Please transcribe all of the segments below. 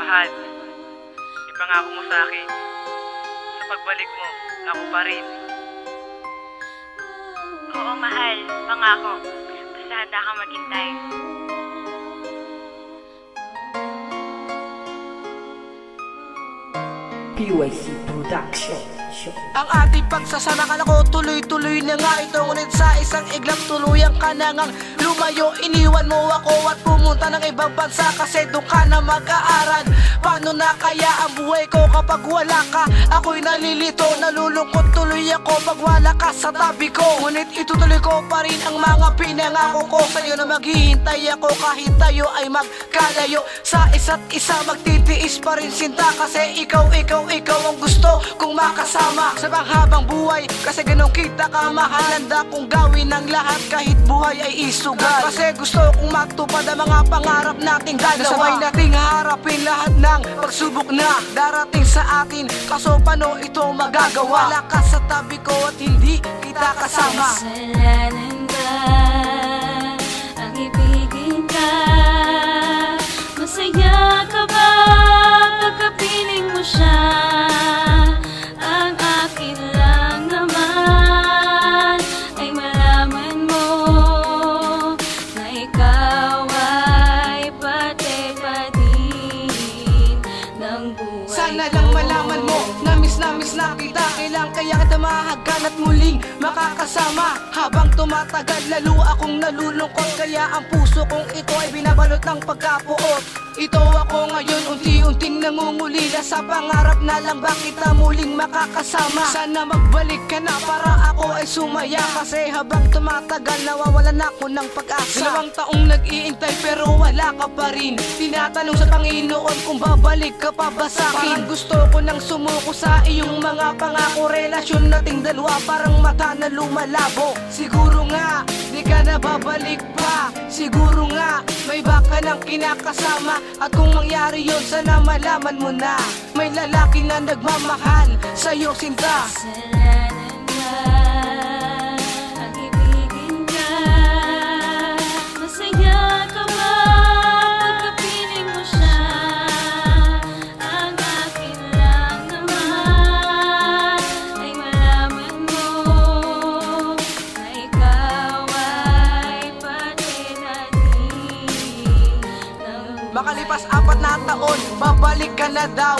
Mahal, ipangako mo sa akin, sa pagbalik mo, ako pa rin. Oo, mahal. Pangako. Basta handa kang maghintay. PYC Production. Ang ating pagsasamakan ako tuloy-tuloy na nga ito. Ngunit sa isang iglap tuluyan ka na ngang lumayo. Iniwan mo ako at pumunta ng ibang bansa, kasi doon ka na mag-aaral. Paano na kaya ang buhay ko kapag wala ka? Ako'y nalilito, nalulungkot tuloy ako pag wala ka sa tabi ko. Ngunit itutuloy ko pa rin ang mga pinangako ko sa'yo, na maghihintay ako kahit tayo ay magkalayo. Sa isa't isa magtitiis pa rin sinta, kasi ikaw ang gusto kong makasama sa panghabang buhay. Kasi ganun kita kamahal, handa kong gawin ang lahat kahit buhay ay isugal. Kasi gusto kong matupad ang mga pangarap nating dalawa. Sabay nating harapin lahat ng pagsubok na darating sa atin. Kaso paano ito magagawa? Wala ka sa tabi ko at hindi kita kasama. Kasalanan ba ang ibigin ka? Masaya ka ba pagkapiling mo siya? Ang akin lang naman ay malaman mo na ikaw ay pati pa din ng buhay. Sana lang malaman mo na miss na kita. Kailang kaya kita mahagan at muling makakasama. Habang tumatagal lalo akong nalulungkot, kaya ang puso kong ito ay binabalot ng pagkapuot. Ito ako ngayon, unti-unting nangungulila sa pangarap na lang ba kita muling makakasama. Sana magbalik ka na para ako ay sumaya, kasi habang tumatagal nawawalan ako ng pag-asa. 2 taong nag-iintay pero wala ka pa rin. Tinatanong sa Panginoon kung babalik ka pa ba sa akin. Parang gusto ko nang sumuko sa iyong mga pangako. Relasyon nating dalawa parang mata na lumalabo. Siguro nga di ka na babalik pa. Siguro nga may baka nang kinakasama. At kung mangyari yun, sana malaman mo na may lalaki na nagmamahal sa'yo, sinta. Kasalanan ba ang ibigin ka? Masaya ka ba pagkapiling mo siya? Ang akin lang naman ay malaman mo na ikaw ay pati na din ng Makalipas 4 na taon, babalik ka na daw.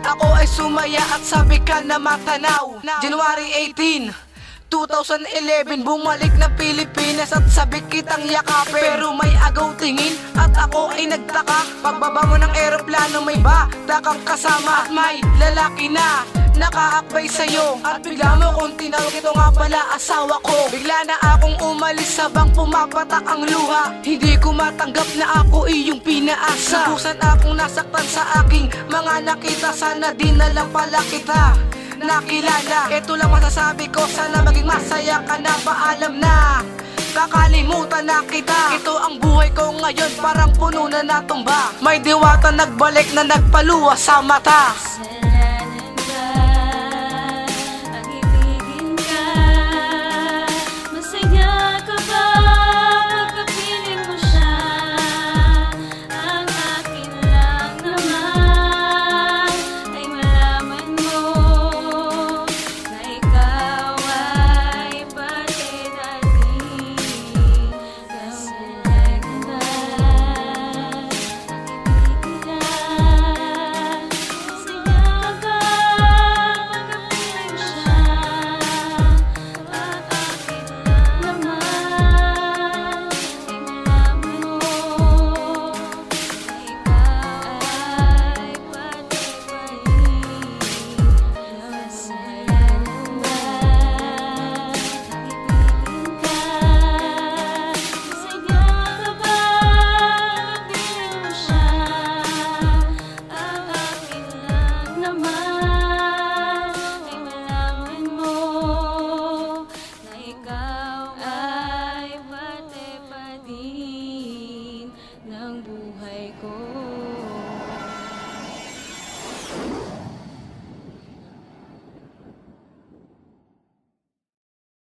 Ako ay sumaya at sabi ka na matanaw. January 18, 2011, bumalik na Pilipinas at sabi kitang yakapin. Pero may agaw tingin at ako ay nagtaka. Pagbaba mo ng eroplano may bata kang kasama, at may lalaki na nakaakbay sa'yo. At bigla mo kung tinawag, ito nga pala asawa ko. Bigla na akong umalis habang pumapatak ang luha. Hindi ko matanggap na ako iyong pinaasa. Kusan akong nasaktan sa aking mga nakita. Sana din na lang pala kita nakilala. Ito lang masasabi ko, sana maging masaya ka na. Paalam na, kakalimutan na kita. Ito ang buhay ko ngayon, parang puno na natumba. May diwata nagbalik na nagpaluwa sa mata.